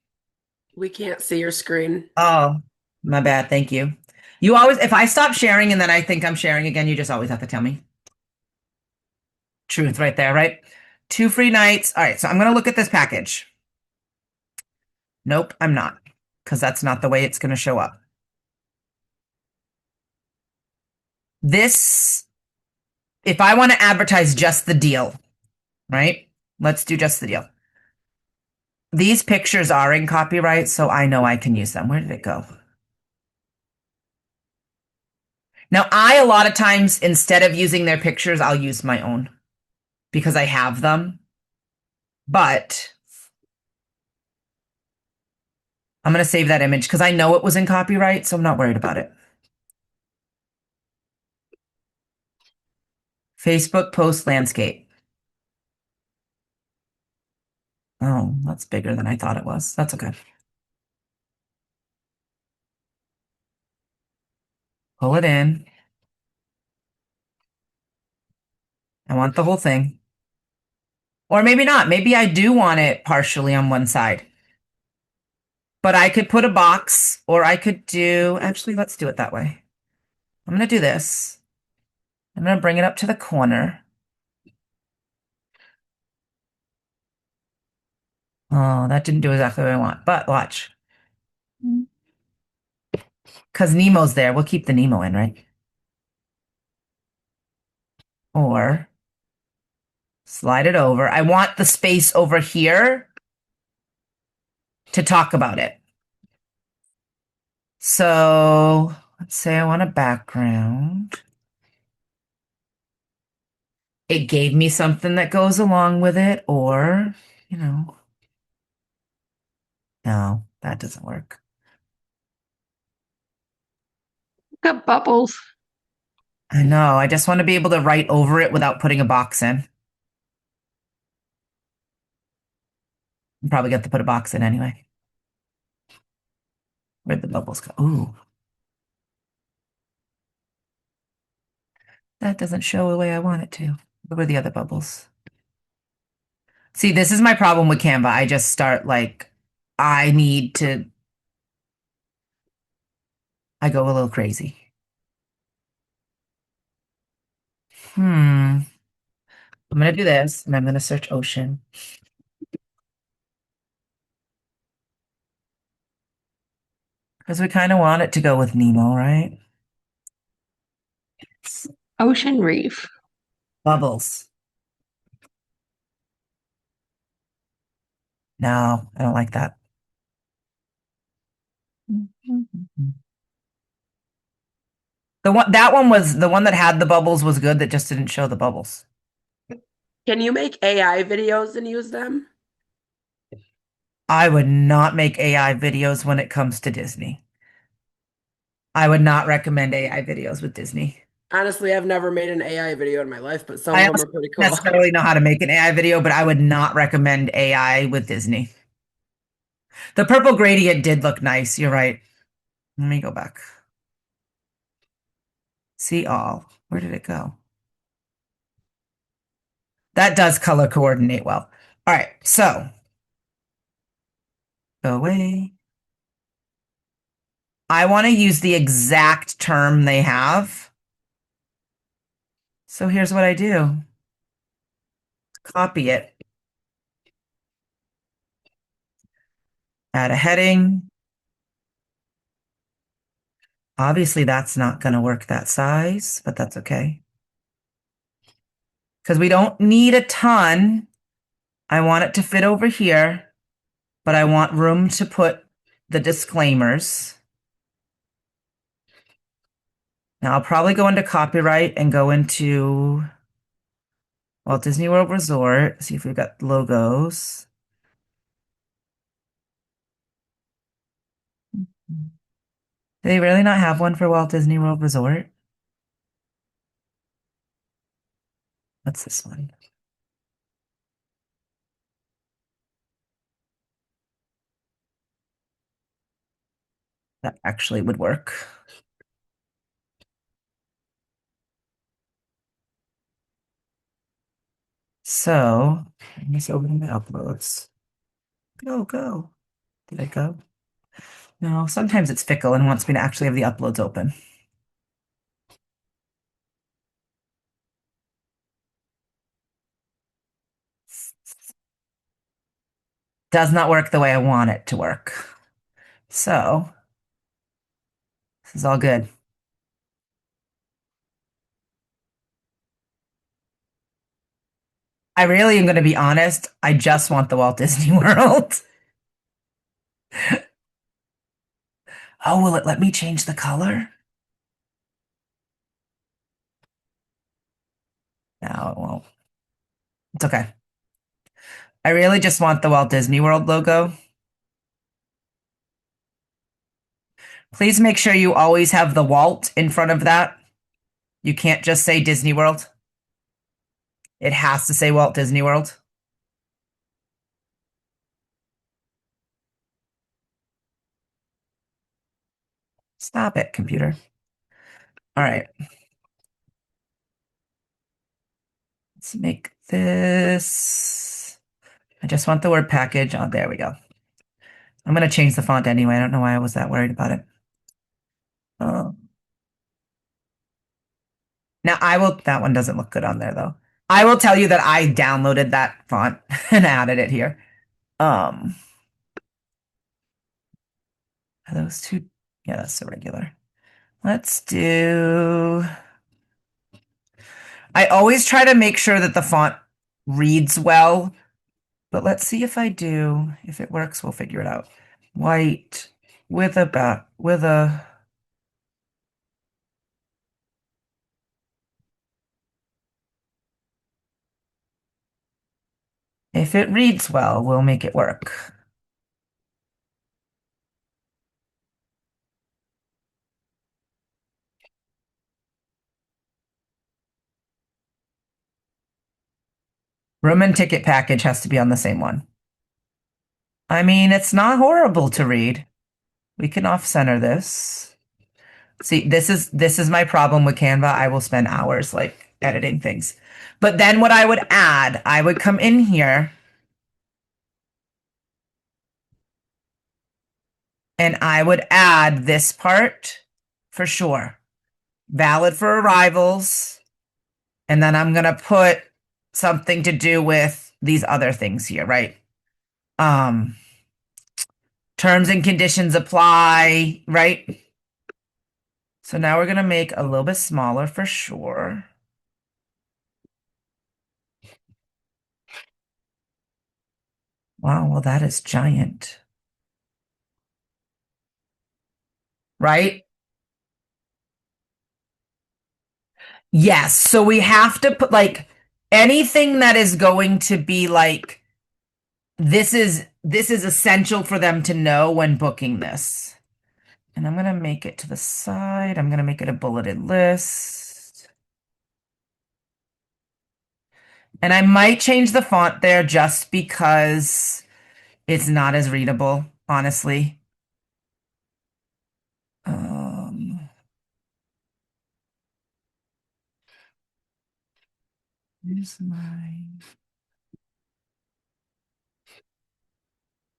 We can't see your screen. oh, my bad, thank you. You always, if I stop sharing and then I think I'm sharing again, you just always have to tell me. Truth right there, right? 2 free nights. All right, so I'm going to look at this package. Nope, I'm not, because that's not the way it's going to show up. This, if I want to advertise just the deal, right? Let's do just the deal. These pictures are in copyright, so I know I can use them. Where did it go? Now, a lot of times, instead of using their pictures, I'll use my own because I have them. But I'm going to save that image because I know it was in copyright, so I'm not worried about it. Facebook post landscape. Oh, that's bigger than I thought it was. That's okay. Pull it in. I want the whole thing. Or maybe not. Maybe I do want it partially on one side. But I could put a box, or I could do, actually, let's do it that way. I'm going to do this. I'm going to bring it up to the corner. Oh, that didn't do exactly what I want, but watch. Because Nemo's there. We'll keep the Nemo in, right? Or slide it over. I want the space over here to talk about it. So let's say I want a background. It gave me something that goes along with it, or, you know. No, that doesn't work. Got bubbles. I know. I just want to be able to write over it without putting a box in. I'm probably got to put a box in anyway. Where'd the bubbles go? Ooh. That doesn't show the way I want it to. Where were the other bubbles? See, this is my problem with Canva. I just start like, I go a little crazy. I'm going to do this, and I'm going to search ocean. Because we kind of want it to go with Nemo, right? Ocean reef. Bubbles. No, I don't like that. That one was the one that had the bubbles was good, that just didn't show the bubbles. Can you make AI videos and use them? I would not make AI videos when it comes to Disney. I would not recommend AI videos with Disney. Honestly, I've never made an AI video in my life, but some I of them also are pretty don't cool. necessarily know how to make an AI video, but I would not recommend AI with Disney. The purple gradient did look nice. You're right. Let me go back. See all. Where did it go? That does color coordinate well. All right, so go away. I want to use the exact term they have. So here's what I do. Copy it. Add a heading. Obviously, that's not going to work that size, but that's okay. Because we don't need a ton. I want it to fit over here, but I want room to put the disclaimers. Now, I'll probably go into copyright and go into Walt Disney World Resort. See if we've got logos. Do they really not have one for Walt Disney World Resort? What's this one? That actually would work. So, I'm just opening my uploads. Go. Did it go? No, sometimes it's fickle and wants me to actually have the uploads open. Does not work the way I want it to work. So, this is all good. I really am going to be honest. I just want the Walt Disney World. Oh, will it let me change the color? No, it won't. It's okay. I really just want the Walt Disney World logo. Please make sure you always have the Walt in front of that. You can't just say Disney World. It has to say Walt Disney World. Stop it, computer. All right. Let's make this. I just want the word package. Oh, there we go. I'm going to change the font anyway. I don't know why I was that worried about it. Now that one doesn't look good on there though. I will tell you that I downloaded that font and added it here. Are those two? Yeah, that's the regular. Let's do. I always try to make sure that the font reads well, but let's see if I do. If it works, we'll figure it out. White with a. If it reads well, we'll make it work. Room and ticket package has to be on the same one. I mean, it's not horrible to read. We can off-center this. See, this is my problem with Canva. I will spend hours like editing things. But then what I would add, I would come in here and I would add this part for sure. Valid for arrivals. And then I'm going to put something to do with these other things here, right? Terms and conditions apply, right? So now we're going to make a little bit smaller for sure. Wow, well, that is giant. Right? Yes. So we have to put like anything that is going to be like this is essential for them to know when booking this. And I'm going to make it to the side. I'm going to make it a bulleted list. And I might change the font there just because it's not as readable, honestly. Here's my.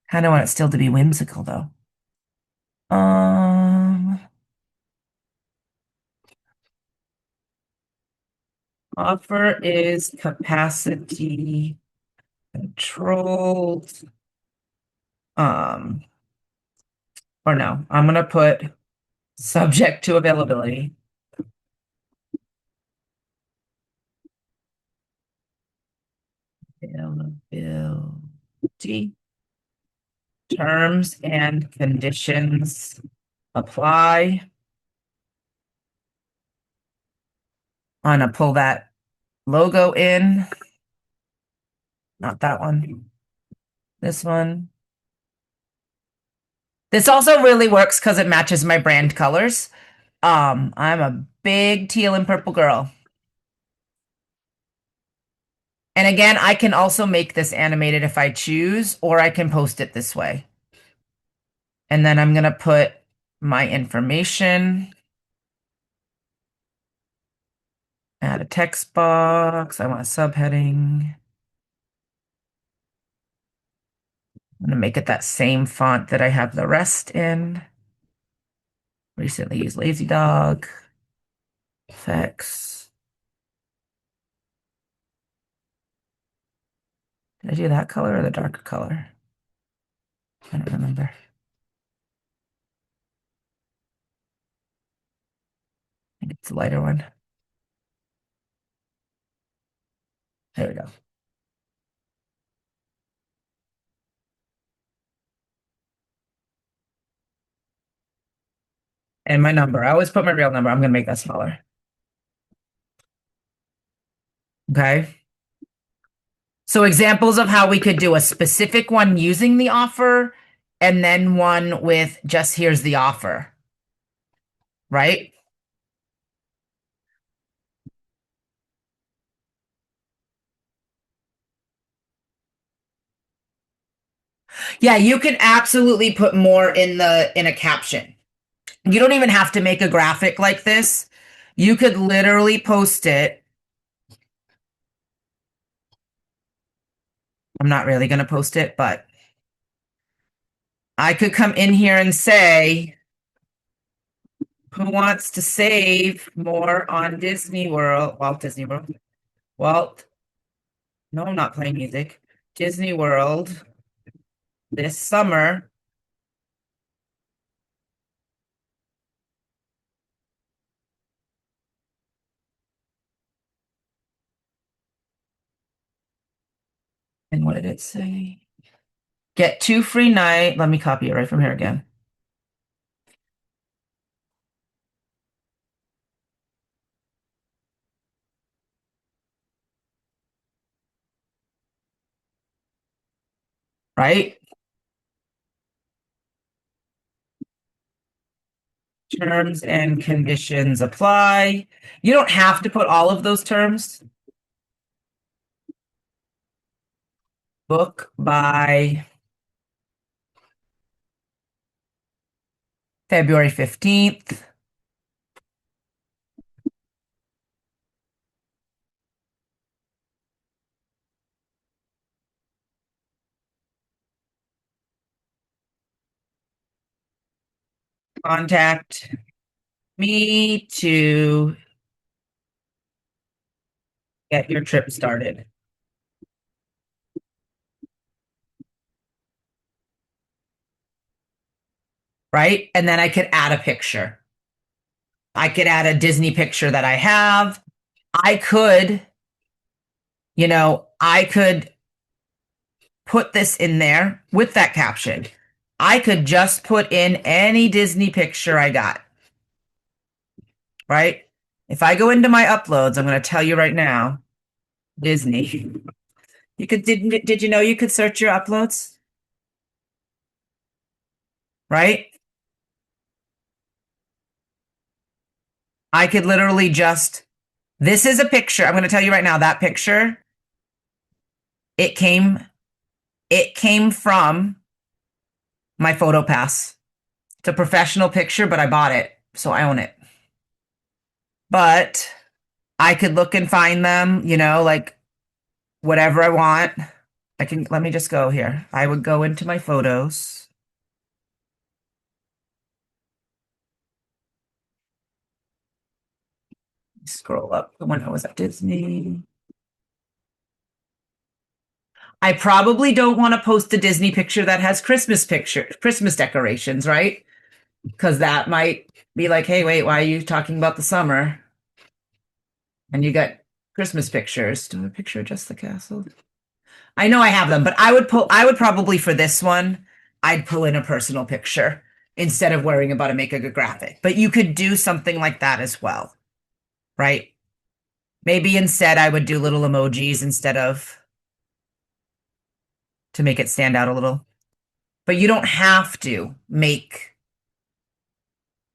Kind of want it still to be whimsical though. Offer is capacity controlled. Or no, I'm gonna put subject to availability. Availability. Terms and conditions apply. I'm gonna pull that logo in. Not that one. This one. This also really works because it matches my brand colors. I'm a big teal and purple girl. And again, I can also make this animated if I choose, or I can post it this way. And then I'm going to put my information. Add a text box. I want a subheading. I'm going to make it that same font that I have the rest in. Recently used Lazy Dog. Effects. Did I do that color or the darker color? I don't remember. I think it's the lighter one. There we go. And my number. I always put my real number. I'm going to make that smaller. Okay. So examples of how we could do a specific one using the offer and then one with just here's the offer. Right? Yeah, you can absolutely put more in a caption. You don't even have to make a graphic like this. You could literally post it. I'm not really going to post it, but I could come in here and say, who wants to save more on Disney World? Walt Disney World. Walt. No, I'm not playing music. Disney World this summer. And what did it say? Get 2 free night. Let me copy it right from here again. Right? Terms and conditions apply. You don't have to put all of those terms. Book by February 15th. Contact me to get your trip started. Right? And then I could add a picture. I could add a Disney picture that I have. I could, I could put this in there with that caption. I could just put in any Disney picture I got. Right? If I go into my uploads, I'm going to tell you right now, Disney. Did you know you could search your uploads? Right? I could literally this is a picture. I'm going to tell you right now, that picture, it came from my PhotoPass. It's a professional picture, but I bought it, so I own it. But I could look and find them, like whatever I want. Let me just go here. I would go into my photos. Scroll up when I was at Disney. I probably don't want to post a Disney picture that has Christmas decorations, right? Because that might be like, hey, wait, why are you talking about the summer? And you got Christmas pictures. Do I picture just the castle? I know I have them, but I would probably for this one, I'd pull in a personal picture instead of worrying about to make a good graphic. But you could do something like that as well, right? Maybe instead I would do little emojis instead of to make it stand out a little. But you don't have to make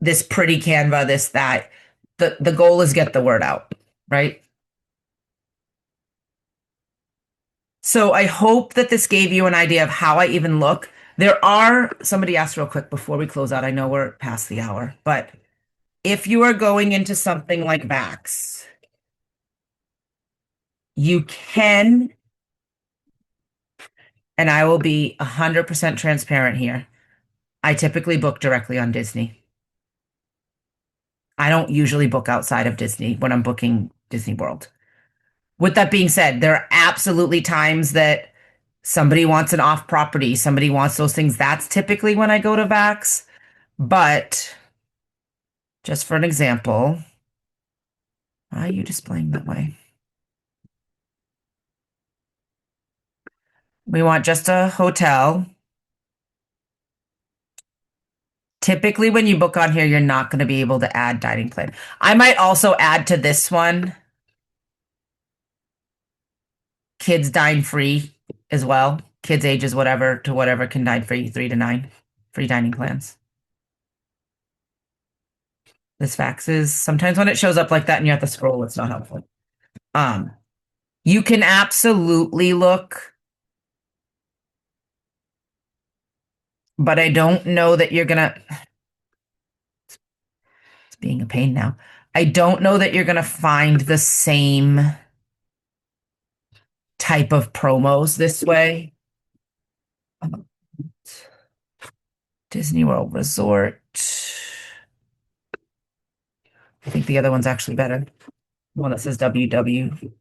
this pretty Canva, this, that. The goal is get the word out, right? So I hope that this gave you an idea of how I even look. There are, somebody asked real quick before we close out. I know we're past the hour, but if you are going into something like Vax, you can, and I will be 100% transparent here. I typically book directly on Disney. I don't usually book outside of Disney when I'm booking Disney World. With that being said, there are absolutely times that somebody wants an off property, somebody wants those things. That's typically when I go to Vax. But just for an example, why are you displaying that way? We want just a hotel. Typically, when you book on here, you're not going to be able to add dining plan. I might also add to this one kids dine free as well. Kids ages whatever to whatever can dine free, 3 to 9, free dining plans. This fax is sometimes when it shows up like that and you have to scroll, it's not helpful. You can absolutely look, but I don't know that you're gonna. It's being a pain now. I don't know that you're gonna find the same type of promos this way. Disney World Resort. I think the other one's actually better. The one that says WDW.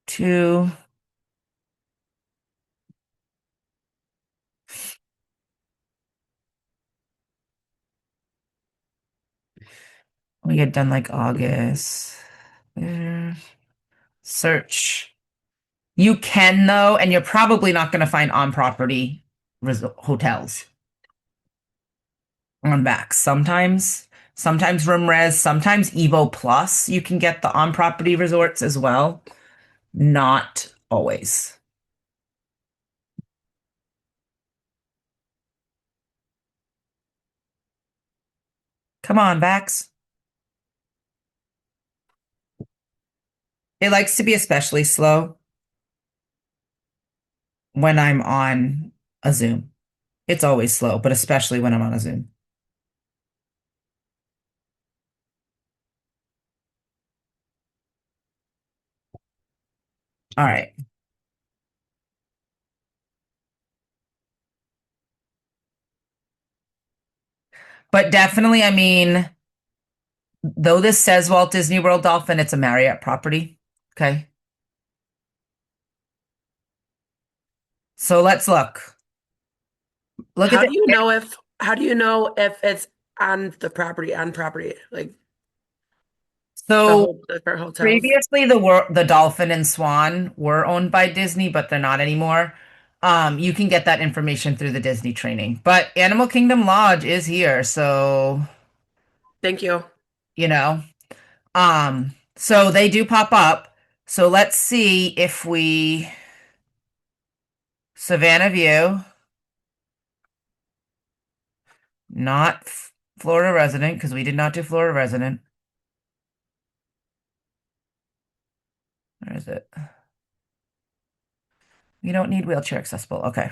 2. We had done like August. There. Search. You can though, and you're probably not going to find on property hotels on Vax. Sometimes Room Res, sometimes Evo Plus. You can get the on property resorts as well. Not always. Come on, Vax. It likes to be especially slow when I'm on a Zoom. It's always slow, but especially when I'm on a Zoom. All right. But definitely, I mean, though this says Walt Disney World Dolphin, it's a Marriott property. Okay. So let's look. Look How at do you know if it's on the property, like the so whole different hotels? previously the Dolphin and Swan were owned by Disney, but they're not anymore. You can get that information through the Disney training. But Animal Kingdom Lodge is here, so Thank you. you know. So they do pop up. So let's see if we Savannah View, not Florida resident, because we did not do Florida resident. Where is it? We don't need wheelchair accessible. Okay.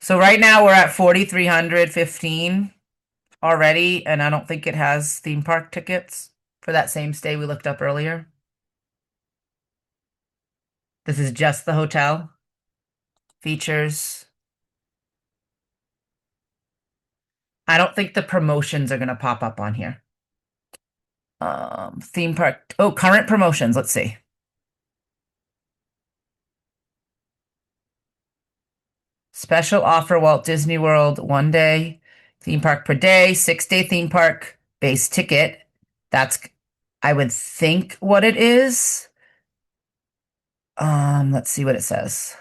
So right now we're at 4,315 already, and I don't think it has theme park tickets for that same stay we looked up earlier. This is just the hotel. Features. I don't think the promotions are going to pop up on here. Theme park. Oh, current promotions. Let's see. Special offer Walt Disney World 1 day theme park per day, 6-day theme park base ticket. That's, I would think, what it is. Let's see what it says.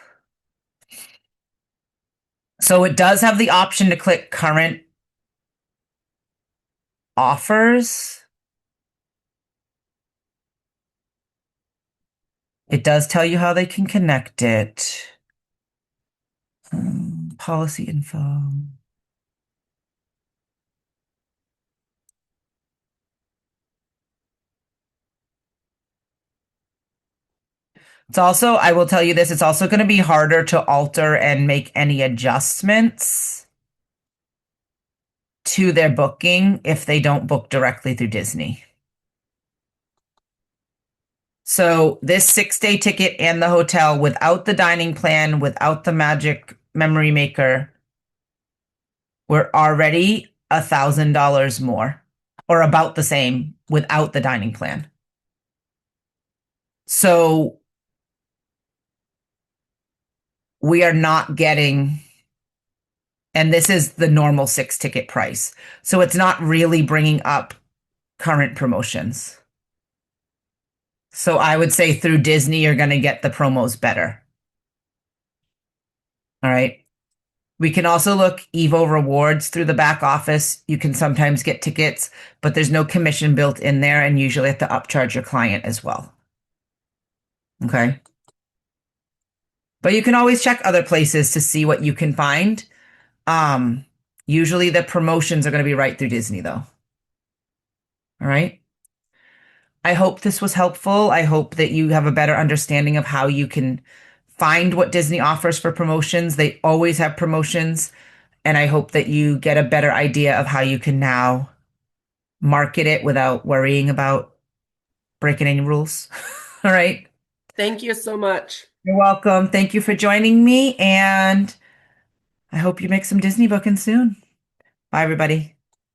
So it does have the option to click current offers. It does tell you how they can connect it. Policy info. It's also, I will tell you this, it's also going to be harder to alter and make any adjustments to their booking if they don't book directly through Disney. So this 6-day ticket and the hotel without the dining plan, without the Magic Memory Maker, we're already $1,000 more, or about the same without the dining plan. So we are not getting, and this is the normal 6-ticket price. So it's not really bringing up current promotions. So I would say through Disney, you're going to get the promos better. All right. We can also look Evo rewards through the back office. You can sometimes get tickets, but there's no commission built in there, and usually have to upcharge your client as well. Okay. But you can always check other places to see what you can find. Usually the promotions are going to be right through Disney though. All right. I hope this was helpful. I hope that you have a better understanding of how you can find what Disney offers for promotions. They always have promotions. And I hope that you get a better idea of how you can now market it without worrying about breaking any rules. All right. Thank you so much. You're welcome. Thank you for joining me. And I hope you make some Disney bookings soon. Bye, everybody.